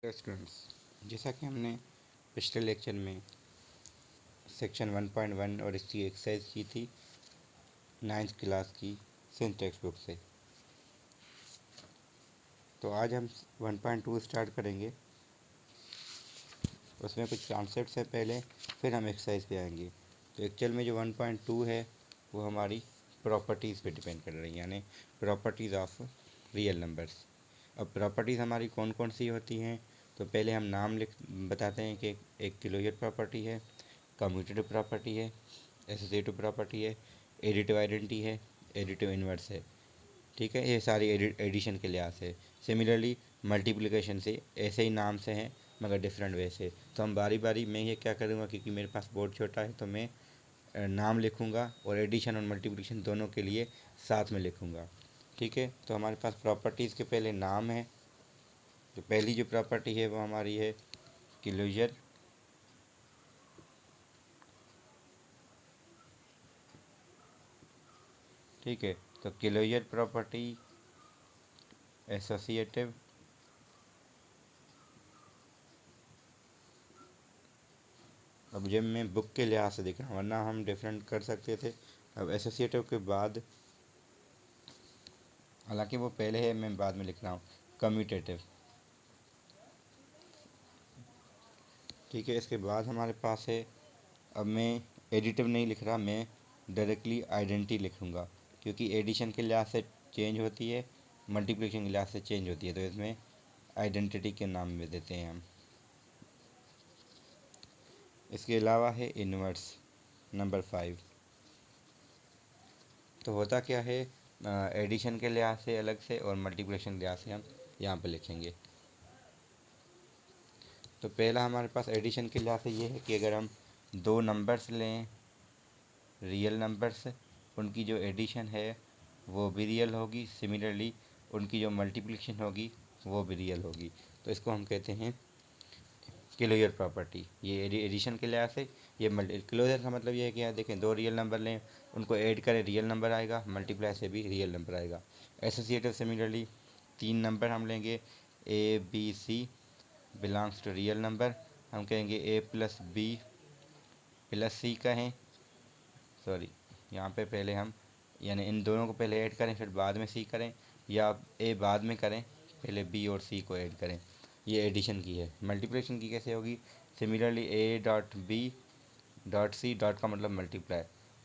Students, जैसा कि हमने पिछले लेक्चर में सेक्शन 1.1 और इसकी एक्सरसाइज की थी 9th क्लास की सिंथ टेक्स्ट बुक से, तो आज हम 1.2 स्टार्ट करेंगे। उसमें कुछ कॉन्सेप्ट्स हैं पहले, फिर हम एक्सरसाइज पे आएंगे। तो एक्चुअल में जो 1.2 है वो हमारी प्रॉपर्टीज़ पे डिपेंड कर रही है, यानी प्रॉपर्टीज़ ऑफ रियल नंबर्स। अब प्रॉपर्टीज़ हमारी कौन कौन सी होती हैं, तो पहले हम नाम बताते हैं कि एक क्लोजर प्रॉपर्टी है, कम्यूटेटिव प्रॉपर्टी है, एसोसिएटिव प्रॉपर्टी है, एडिटिव आइडेंटिटी है, एडिटिव इन्वर्स है। ठीक है, ये सारी एडिशन के लिहाज से। सिमिलरली मल्टीप्लिकेशन से ऐसे ही नाम से हैं मगर डिफरेंट वे से। तो हम बारी बारी मैं ये क्या करूँगा, क्योंकि मेरे पास बोर्ड छोटा है तो मैं नाम लिखूँगा और एडिशन और मल्टीप्लिकेशन दोनों के लिए साथ में लिखूँगा। ठीक है, तो हमारे पास प्रॉपर्टीज़ के पहले नाम है। तो पहली जो प्रॉपर्टी है वो हमारी है क्लोजर। ठीक है, तो क्लोजर प्रॉपर्टी, एसोसिएटिव, अब जब मैं बुक के लिहाज से देख रहा हूँ, वरना हम डिफरेंट कर सकते थे। अब एसोसिएटिव के बाद, हालांकि वो पहले है, मैं बाद में लिख रहा हूँ कम्यूटेटिव। ठीक है, इसके बाद हमारे पास है, अब मैं एडिटिव नहीं लिख रहा, मैं डायरेक्टली आइडेंटिटी लिखूँगा, क्योंकि एडिशन के लिहाज से चेंज होती है, मल्टीप्लिकेशन के लिहाज से चेंज होती है, तो इसमें आइडेंटिटी के नाम में देते हैं हम। इसके अलावा है इन्वर्स, नंबर 5। तो होता क्या है, एडिशन के लिहाज से अलग से और मल्टीप्लिकेशन के लिहाज से हम यहाँ पर लिखेंगे। तो पहला हमारे पास एडिशन के लिहाज से ये है कि अगर हम दो नंबर्स लें, रियल नंबर्स, उनकी जो एडिशन है वो भी रियल होगी, सिमिलरली उनकी जो मल्टीप्लिकेशन होगी वो भी रियल होगी। तो इसको हम कहते हैं क्लोजर प्रॉपर्टी। ये एडिशन के लिहाज से, ये क्लोजर का मतलब ये है कि यहाँ देखें, दो रियल नंबर लें, उनको ऐड करें, रियल नंबर आएगा, मल्टीप्लाई से भी रियल नंबर आएगा। एसोसिएटिव सिमिलरली, तीन नंबर हम लेंगे, A B C belongs to real number, हम कहेंगे A plus B plus C कहें, सॉरी यहाँ पे पहले हम, यानी इन दोनों को पहले ऐड करें फिर बाद में सी करें, या ए बाद में करें पहले बी और सी को ऐड करें। ये एडिशन की है। मल्टीप्लिकेशन की कैसे होगी, similarly A dot B dot C, dot का मतलब मल्टीप्लाई,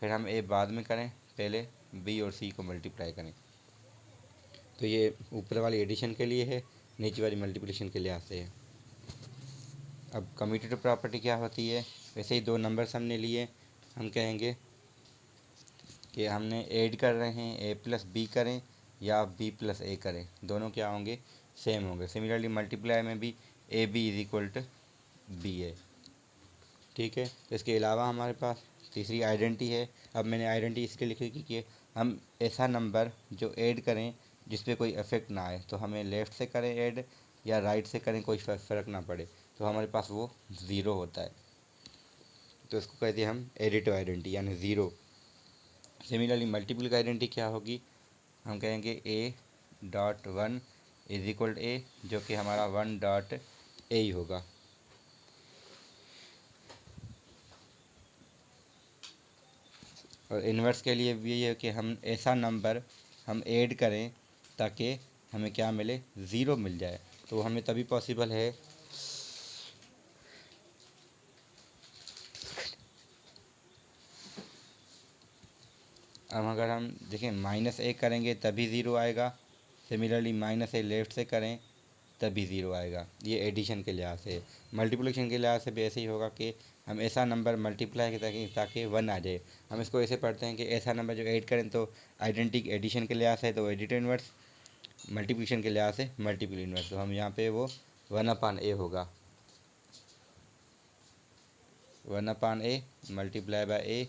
फिर हम ए बाद में करें, पहले बी और सी को मल्टीप्लाई करें। तो ये ऊपर वाली एडिशन के लिए है, नीचे वाली मल्टीप्लिकेशन के लिहाज से है। अब कम्यूटेटिव प्रॉपर्टी क्या होती है, वैसे ही दो नंबर्स हमने लिए, हम कहेंगे कि हमने ऐड कर रहे हैं, ए प्लस बी करें या बी प्लस ए करें, दोनों क्या होंगे, सेम होंगे। सिमिलरली मल्टीप्लाई में भी A B is equal to B A. ठीक है, तो इसके अलावा हमारे पास तीसरी आइडेंटिटी है। अब मैंने आइडेंटिटी इसलिए लिखी कि हम ऐसा नंबर जो ऐड करें जिस पे कोई इफेक्ट ना आए, तो हमें लेफ़्ट से करें ऐड या राइट से करें, कोई फ़र्क ना पड़े, तो हमारे पास वो ज़ीरो होता है। तो इसको कहते हैं हम एडिटिव आइडेंटिटी, यानी ज़ीरो। सिमिलरली मल्टीपल आइडेंटिटी क्या होगी, हम कहेंगे A dot one is equal A, जो कि हमारा वन डॉट ए ही होगा। और इन्वर्स के लिए भी ये है कि हम ऐसा नंबर हम ऐड करें ताकि हमें क्या मिले, ज़ीरो मिल जाए, तो हमें तभी पॉसिबल है। अब अगर हम देखें माइनस ए करेंगे तभी ज़ीरो आएगा, सिमिलरली माइनस ए लेफ्ट से करें तभी ज़ीरो आएगा। ये एडिशन के लिहाज से। मल्टीप्लिकेशन के लिहाज से भी ऐसे ही होगा कि हम ऐसा नंबर मल्टीप्लाई ताकि वन आ जाए। हम इसको ऐसे पढ़ते हैं कि ऐसा नंबर जो ऐड करें, तो आइडेंटिटी एडिशन के लिहाज से तो एडिटिव इन्वर्स, मल्टीप्लिकेशन के लिहाज से मल्टीपल इन्वर्स, तो हम यहाँ पे वो वन अपान ए होगा, one upon A multiply by A,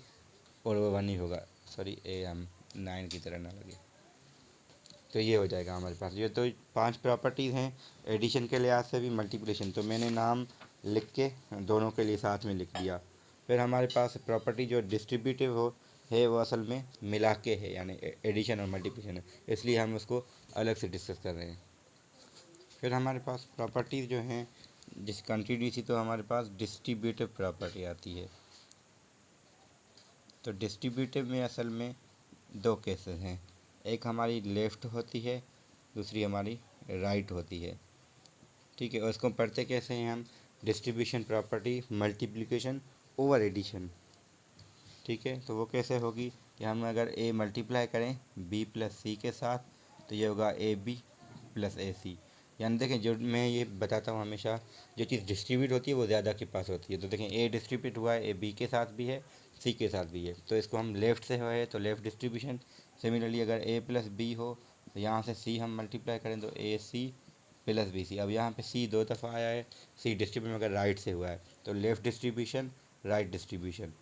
और वो वन ही होगा। सॉरी, ए हम 9 की तरह ना लगे। तो ये हो जाएगा हमारे पास। ये तो 5 प्रॉपर्टीज़ हैं एडिशन के लिहाज से भी, मल्टीप्लिकेशन। तो मैंने नाम लिख के दोनों के लिए साथ में लिख दिया। फिर हमारे पास प्रॉपर्टी जो डिस्ट्रीब्यूटिव हो है, वो असल में मिला के है, यानी एडिशन और मल्टीप्लिकेशन है, इसलिए हम उसको अलग से डिस्कस कर रहे हैं। फिर हमारे पास प्रॉपर्टीज़ जो हैं जिस कंटिन्यूटी, तो हमारे पास डिस्ट्रीब्यूटिव प्रॉपर्टी आती है। तो डिस्ट्रीब्यूटिव में असल में दो केसेस हैं, एक हमारी लेफ़्ट होती है, दूसरी हमारी राइट होती है। ठीक है, और इसको पढ़ते कैसे हैं हम? Distribution property multiplication over addition. ठीक है, तो वो कैसे होगी कि हम अगर ए मल्टीप्लाई करें बी प्लस सी के साथ, तो ये होगा ए बी प्लस ए सी। यानी देखें, जो मैं ये बताता हूँ हमेशा, जो चीज़ डिस्ट्रीब्यूट होती है वो ज़्यादा के पास होती है। तो देखें, ए डिस्ट्रीब्यूट हुआ है, ए बी के साथ भी है, सी के साथ भी है, तो इसको हम लेफ़्ट से है तो लेफ़्ट डिस्ट्रीब्यूशन। सिमिलरली अगर ए प्लस बी हो तो यहाँ से सी हम मल्टीप्लाई करें तो ए सी प्लस बी सी। अब यहाँ पे सी दो दफ़ा आया है, सी डिस्ट्रीब्यूशन अगर राइट से हुआ है तो लेफ़्ट डिस्ट्रीब्यूशन, राइट डिस्ट्रीब्यूशन।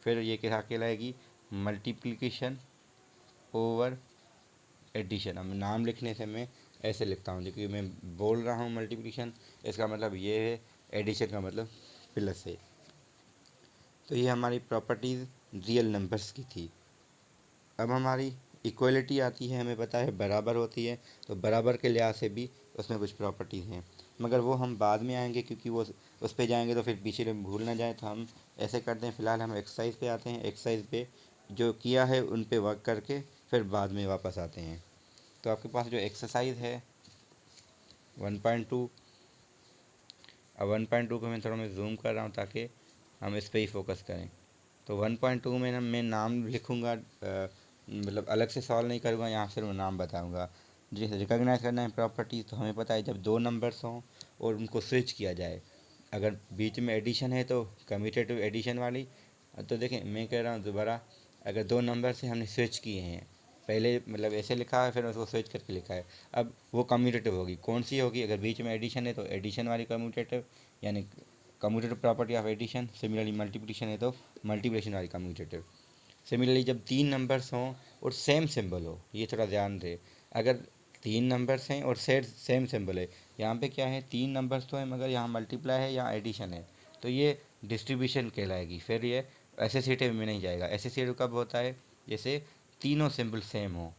फिर ये क्या कहलाएगी? Multiplication over addition. अब नाम लिखने से मैं ऐसे लिखता हूँ, क्योंकि मैं बोल रहा हूँ मल्टीप्लिकेशन, इसका मतलब ये है, एडिशन का मतलब प्लस है। तो ये हमारी प्रॉपर्टीज़ रियल नंबर्स की थी। अब हमारी इक्वलिटी आती है, हमें पता है बराबर होती है, तो बराबर के लिहाज से भी उसमें कुछ प्रॉपर्टीज़ हैं, मगर वो हम बाद में आएंगे, क्योंकि वो उस पे जाएंगे तो फिर पीछे भूल ना जाए। तो हम ऐसे करते हैं, फ़िलहाल हम एक्सरसाइज पे आते हैं, एक्सरसाइज पे जो किया है उन पे वर्क करके फिर बाद में वापस आते हैं। तो आपके पास जो एक्सरसाइज है 1.2, अब 1.2 को मैं जूम कर रहा हूँ ताकि हम इस पर ही फोकस करें। तो 1.2 में ना मैं नाम लिखूँगा, मतलब अलग से सॉल्व नहीं करूँगा, यहाँ सिर्फ मैं नाम बताऊँगा। जैसे रिकॉग्नाइज करना है प्रॉपर्टी, तो हमें पता है जब दो नंबर्स हों और उनको स्विच किया जाए, अगर बीच में एडिशन है तो कम्यूटेटिव एडिशन वाली। तो देखें, मैं कह रहा हूँ दोबारा, अगर दो नंबर से हमने स्विच किए हैं, पहले मतलब ऐसे लिखा है फिर उसको स्विच करके लिखा है, अब वो कम्यूटेटिव होगी। कौन सी होगी? अगर बीच में एडिशन है तो एडिशन वाली कम्यूटेटिव, यानी commutative property of addition. Similarly multiplication है तो मल्टीप्लिकेशन वाली कम्यूटेटिव। सिमिलरली जब तीन नंबर्स हों और सेम सिंबल हो, ये थोड़ा ध्यान दे, अगर तीन नंबर्स हैं और सेम सिंबल है, यहाँ पे क्या है, तीन नंबर्स तो है मगर यहाँ मल्टीप्लाई है, यहाँ एडिशन है, तो ये डिस्ट्रीब्यूशन कहलाएगी। फिर ये एसोसिएटिव में नहीं जाएगा। एसोसिएटिव कब होता है? जैसे तीनों सिंबल सेम हो।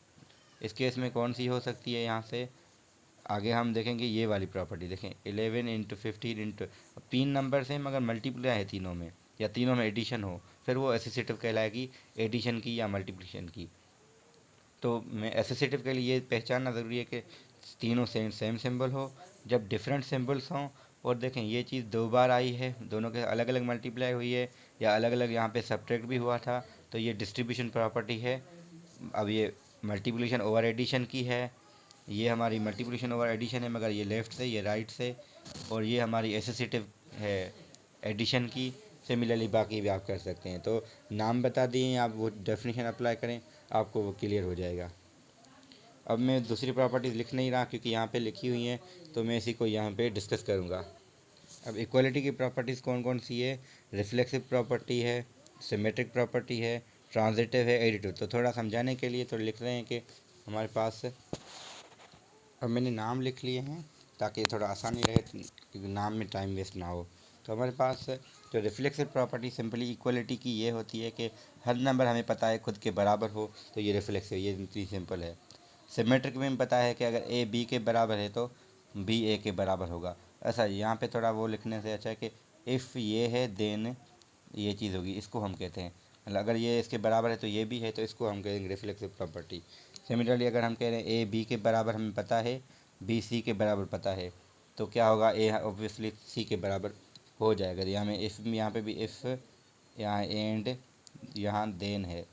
इस केस में कौन सी हो सकती है? यहाँ से आगे हम देखेंगे ये वाली प्रॉपर्टी। देखें 11 इंटू 15 इंटू, तीन नंबर से मगर मल्टीप्लाई है तीनों में, या तीनों में एडिशन हो, फिर वो एसोसिएटिव कहलाएगी, एडिशन की या मल्टीप्लिकेशन की। तो मैं एसोसिएटिव के लिए ये पहचानना ज़रूरी है कि तीनों सेम सिंबल हो। जब डिफरेंट सिंबल्स हों, और देखें ये चीज़ दो बार आई है, दोनों के अलग अलग मल्टीप्लाई हुई है या अलग अलग यहाँ पे सब्ट्रैक्ट भी हुआ था, तो ये डिस्ट्रीब्यूशन प्रॉपर्टी है। अब ये मल्टीप्लिकेशन ओवर एडिशन की है, ये हमारी मल्टीप्लिकेशन ओवर एडिशन है मगर ये लेफ़्ट से, ये राइट से, और ये हमारी एसोसिएटिव है एडिशन की। सिमिलरली बाकी भी आप कर सकते हैं। तो नाम बता दिए, आप वो डेफिनेशन अप्लाई करें, आपको वो क्लियर हो जाएगा। अब मैं दूसरी प्रॉपर्टीज़ लिख नहीं रहा क्योंकि यहाँ पे लिखी हुई हैं, तो मैं इसी को यहाँ पे डिस्कस करूँगा। अब इक्वलिटी की प्रॉपर्टीज़ कौन कौन सी है? रिफ्लेक्सिव प्रॉपर्टी है, सिमेट्रिक प्रॉपर्टी है, ट्रांजिटिव है, एडिटिव। तो थोड़ा समझाने के लिए तो लिख रहे हैं कि हमारे पास, अब मैंने नाम लिख लिए हैं ताकि थोड़ा आसानी रहे, क्योंकि नाम में टाइम वेस्ट ना हो। तो हमारे पास जो रिफ्लेक्सिव प्रॉपर्टी सिंपली इक्वलिटी की ये होती है कि हर नंबर हमें पता है खुद के बराबर हो, तो ये रिफ्लेक्सिव, ये इतनी सिंपल है। सिमेट्रिक में पता है कि अगर ए बी के बराबर है तो बी ए के बराबर होगा। ऐसा यहाँ पे थोड़ा वो लिखने से अच्छा है कि इफ़ ये है देन ये चीज़ होगी, इसको हम कहते हैं, मतलब अगर ये इसके बराबर है तो ये भी है, तो इसको हम कहेंगे रिफ्लेक्सिव प्रॉपर्टी। सिमिलरली अगर हम कह रहे हैं ए बी के बराबर हमें पता है, बी सी के बराबर पता है, तो क्या होगा, ए ऑब्वियसली सी के बराबर हो जाएगा। यहाँ में इफ़, यहाँ पे भी इफ़, यहाँ एंड, यहाँ देन है,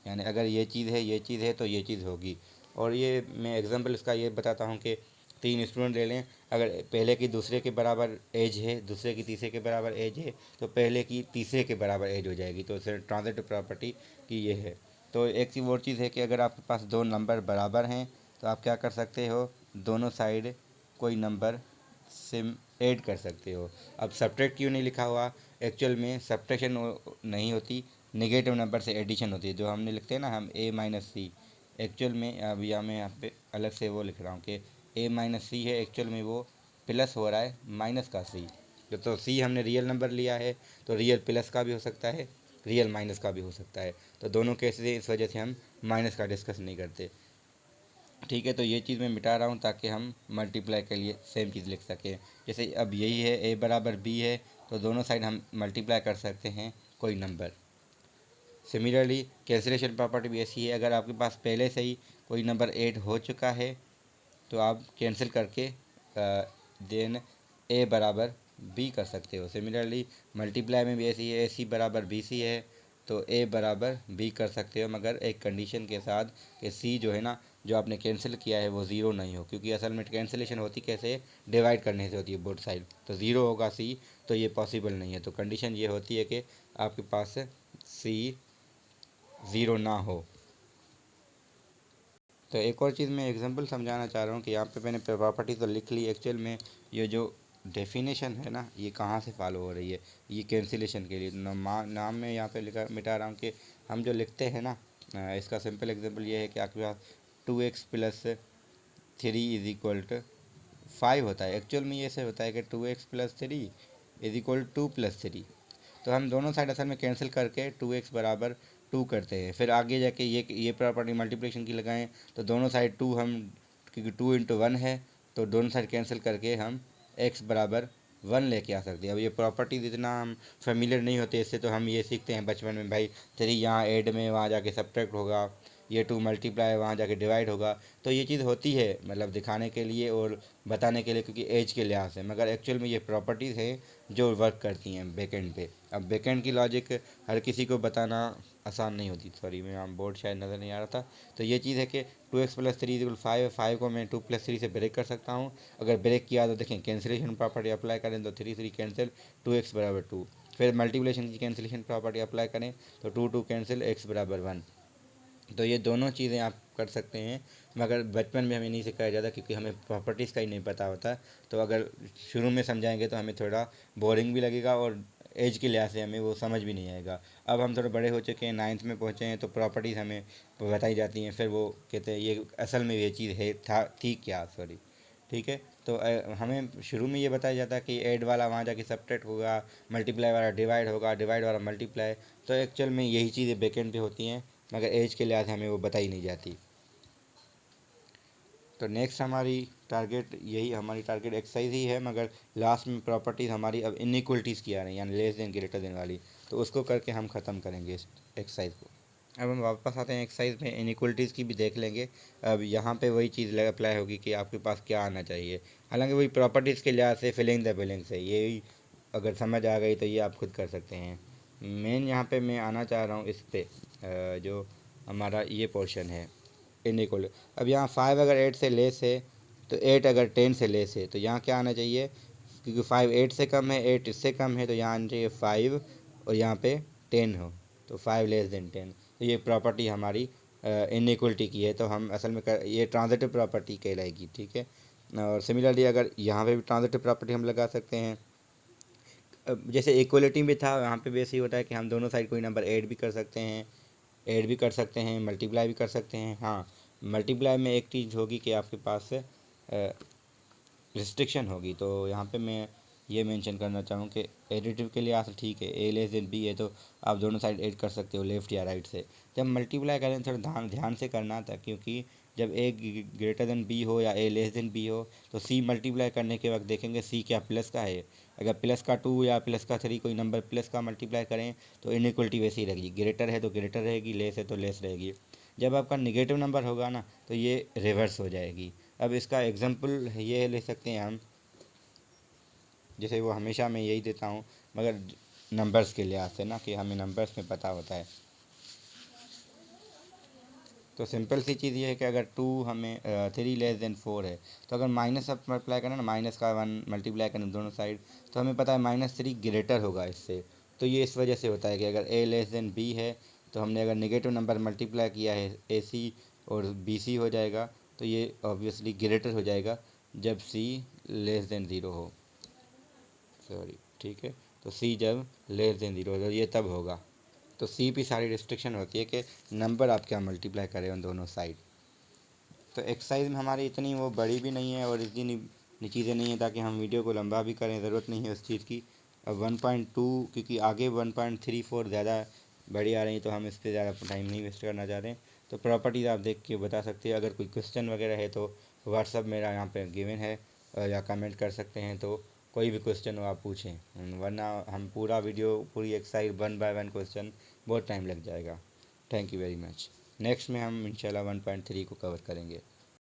यानी अगर ये चीज़ है, ये चीज़ है तो ये चीज़ होगी। और ये मैं एग्जांपल इसका ये बताता हूँ कि तीन स्टूडेंट ले लें, अगर पहले की दूसरे के बराबर एज है, दूसरे की तीसरे के बराबर एज है, तो पहले की तीसरे के बराबर एज हो जाएगी। तो इसे ट्रांजिटिव प्रॉपर्टी की ये है। तो एक चीज़ और चीज़ है कि अगर आपके पास दो नंबर बराबर हैं तो आप क्या कर सकते हो, दोनों साइड कोई नंबर सिम ऐड कर सकते हो। अब सब्ट्रैक्ट क्यों नहीं लिखा हुआ? एक्चुअल में सब्ट्रैक्शन नहीं होती, नेगेटिव नंबर से एडिशन होती है, जो हमने लिखते हैं ना हम ए माइनस सी। एक्चुअल में अब यहाँ मैं यहाँ पे अलग से वो लिख रहा हूँ कि ए माइनस सी है, एक्चुअल में वो प्लस हो रहा है माइनस का सी। तो सी हमने रियल नंबर लिया है, तो रियल प्लस का भी हो सकता है, रियल माइनस का भी हो सकता है। तो दोनों केसेस, इस वजह से हम माइनस का डिस्कस नहीं करते। ठीक है। तो ये चीज़ मैं मिटा रहा हूँ ताकि हम मल्टीप्लाई के लिए सेम चीज़ लिख सकें। जैसे अब यही है a बराबर b है, तो दोनों साइड हम मल्टीप्लाई कर सकते हैं कोई नंबर। सिमिलरली कैंसिलेशन प्रॉपर्टी भी ऐसी है, अगर आपके पास पहले से ही कोई नंबर ऐड हो चुका है तो आप कैंसिल करके देन a बराबर b कर सकते हो। सिमिलरली मल्टीप्लाई में भी ऐसी है, ac बराबर bc है तो a बराबर b कर सकते हो, मगर एक कंडीशन के साथ कि c जो है ना, जो आपने कैंसिल किया है वो ज़ीरो नहीं हो, क्योंकि असल में कैंसिलेशन होती कैसे, डिवाइड करने से होती है बोथ साइड, तो ज़ीरो होगा c, तो ये पॉसिबल नहीं है। तो कंडीशन ये होती है कि आपके पास c ज़ीरो ना हो। तो एक और चीज़ मैं एग्जांपल समझाना चाह रहा हूँ कि यहाँ पे मैंने प्रॉपर्टी तो लिख ली, एक्चुअल में ये जो डेफिनेशन है ना, ये कहाँ से फॉलो हो रही है, ये कैंसिलेशन के लिए नाम में यहाँ पे लिखा मिटा रहा हूँ कि हम जो लिखते हैं ना, इसका सिंपल एग्जांपल ये है कि आपके पास 2x plus 3 is equal to 5 होता है। एक्चुअल में ये ऐसे होता है कि 2x plus 3 is equal 2 plus 3, तो हम दोनों साइड असल में कैंसिल करके 2x बराबर 2 करते हैं। फिर आगे जाके ये प्रॉपर्टी मल्टीप्लिकेशन की लगाएं तो दोनों साइड 2 हम, क्योंकि 2 इंटू 1 है तो दोनों साइड कैंसिल करके हम x बराबर 1 लेके आ सकते हैं। अब ये प्रॉपर्टीज इतना हम फेमिलियर नहीं होते इससे, तो हम ये सीखते हैं बचपन में, भाई 3 यहाँ ऐड में, वहाँ जाके सब्ट्रैक्ट होगा, ये 2 मल्टीप्लाई वहाँ जाके डिवाइड होगा। तो ये चीज़ होती है मतलब दिखाने के लिए और बताने के लिए, क्योंकि एज के लिहाज से, मगर एक्चुअल में ये प्रॉपर्टीज़ हैं जो वर्क करती हैं बैकेंड पे। अब बैकेंड की लॉजिक हर किसी को बताना आसान नहीं होती। सॉरी, मैं यहाँ बोर्ड शायद नज़र नहीं आ रहा था। तो ये चीज़ है कि 2x प्लस 3 इक्वल 5 है, 5 को मैं 2 प्लस 3 से ब्रेक कर सकता हूँ। अगर ब्रेक किया तो देखें कैंसिलेशन प्रॉपर्टी अप्लाई करें तो 3 3 कैंसिल, 2x बराबर 2। फिर मल्टीप्लिकेशन की कैंसिलेशन प्रॉपर्टी अप्लाई करें तो 2 2 कैंसिल, x बराबर 1। तो ये दोनों चीज़ें आप कर सकते हैं, मगर बचपन में हमें नहीं सिखाया जाता क्योंकि हमें प्रॉपर्टीज़ का ही नहीं पता होता। तो अगर शुरू में समझाएंगे तो हमें थोड़ा बोरिंग भी लगेगा और एज के लिहाज से हमें वो समझ भी नहीं आएगा। अब हम थोड़े बड़े हो चुके हैं, 9th में पहुँचे हैं, तो प्रॉपर्टीज़ हमें बताई जाती हैं, फिर वो कहते हैं ये असल में ये चीज़ है थी क्या, सॉरी। ठीक है। तो हमें शुरू में ये बताया जाता है कि ऐड वाला वहाँ जाके सब्ट्रैक्ट होगा, मल्टीप्लाई वाला डिवाइड होगा, डिवाइड वाला मल्टीप्लाई। तो एक्चुअल में यही चीज़ें बैकेंड पे होती हैं, मगर एज के लिहाज हमें वो बताई नहीं जाती। तो नेक्स्ट हमारी टारगेट एक्सरसाइज ही है, मगर लास्ट में प्रॉपर्टीज़ हमारी अब इनइक्वलिटीज़ की आ रही हैं, यानी लेस देन ग्रेटर देन वाली। तो उसको करके हम ख़त्म करेंगे इस एक्सरसाइज को। अब हम वापस आते हैं एक्सरसाइज में, इनइक्वलिटीज़ की भी देख लेंगे। अब यहाँ पे वही चीज़ अप्लाई होगी कि आपके पास क्या आना चाहिए, हालांकि वही प्रॉपर्टीज़ के लिहाज से फिलिंग द ब्लैंक्स है, यही अगर समझ आ गई तो ये आप खुद कर सकते हैं। मेन यहाँ पे मैं आना चाह रहा हूँ इस पे, जो हमारा ये पोर्शन है इनइक्वल। अब यहाँ 5 अगर 8 से लेस है तो 8 अगर 10 से लेस है तो यहाँ क्या आना चाहिए, क्योंकि 5 8 से कम है, 8 इससे कम है, तो यहाँ आना चाहिए 5 और यहाँ पे 10 हो, तो 5 लेस देन 10। तो ये प्रॉपर्टी हमारी इनइक्वलिटी की है, तो हम असल में ये ट्रांजिटिव प्रॉपर्टी कहलाएगी। ठीक है। और सिमिलरली अगर यहाँ पे भी ट्रांजिटिव प्रॉपर्टी हम लगा सकते हैं। जैसे इक्वलिटी में था, यहाँ पे भी ऐसे ही होता है कि हम दोनों साइड कोई नंबर ऐड भी कर सकते हैं, मल्टीप्लाई भी कर सकते हैं। हाँ, मल्टीप्लाई में एक चीज़ होगी कि आपके पास रिस्ट्रिक्शन होगी, तो यहाँ पे मैं ये मेंशन करना चाहूँ कि एडिटिव के लिए आंसर ठीक है, ए लेस देन बी है तो आप दोनों साइड ऐड कर सकते हो लेफ़्ट या राइट से। जब मल्टीप्लाई करें थोड़ा ध्यान से करना था, क्योंकि जब ए ग्रेटर देन बी हो या ए लेस देन बी हो तो सी मल्टीप्लाई करने के वक्त देखेंगे सी क्या प्लस का है। अगर प्लस का 2 या प्लस का 3 कोई नंबर प्लस का मल्टीप्लाई करें तो इनइक्वलिटी वैसी ही रहेगी, ग्रेटर है तो ग्रेटर रहेगी, लेस है तो लेस रहेगी। जब आपका निगेटिव नंबर होगा ना तो ये रिवर्स हो जाएगी। अब इसका एग्जांपल ये ले सकते हैं हम, जैसे वो हमेशा मैं यही देता हूँ, मगर नंबर्स के लिहाज से ना, कि हमें नंबर्स में पता होता है। तो सिंपल सी चीज़ ये है कि अगर 3 लेस देन 4 है तो अगर माइनस आप मल्टीप्लाई करें ना, माइनस का 1 मल्टीप्लाई करें दोनों साइड, तो हमें पता है -3 ग्रेटर होगा इससे। तो ये इस वजह से होता है कि अगर ए लेस देन बी है तो हमने अगर नेगेटिव नंबर मल्टीप्लाई किया है ए सी और बी सी हो जाएगा, तो ये ऑब्वियसली ग्रेटर हो जाएगा जब सी लेस देन ज़ीरो हो, सॉरी। ठीक है। तो सी जब लेस देन ज़ीरो हो तो ये तब होगा। तो सी पे सारी रिस्ट्रिक्शन होती है कि नंबर आप क्या मल्टीप्लाई करें उन दोनों साइड। तो एक्सरसाइज में हमारी इतनी वो बड़ी भी नहीं है और इतनी चीज़ें नहीं है ताकि हम वीडियो को लंबा भी करें, ज़रूरत नहीं है उस चीज़ की। अब 1.2 क्योंकि आगे 1.34 ज़्यादा बड़ी आ रही तो हम इस पर ज़्यादा टाइम नहीं वेस्ट करना चाह रहे हैं। तो प्रॉपर्टीज़ आप देख के बता सकते हैं। अगर कोई क्वेश्चन वगैरह है तो व्हाट्सअप मेरा यहाँ पे गिवन है, या कमेंट कर सकते हैं। तो कोई भी क्वेश्चन हो आप पूछें, वरना हम पूरा वीडियो पूरी एक्सरसाइज 1 बाय 1 क्वेश्चन बहुत टाइम लग जाएगा। Thank you very much. Next में हम इंशाल्लाह 1.3 को कवर करेंगे।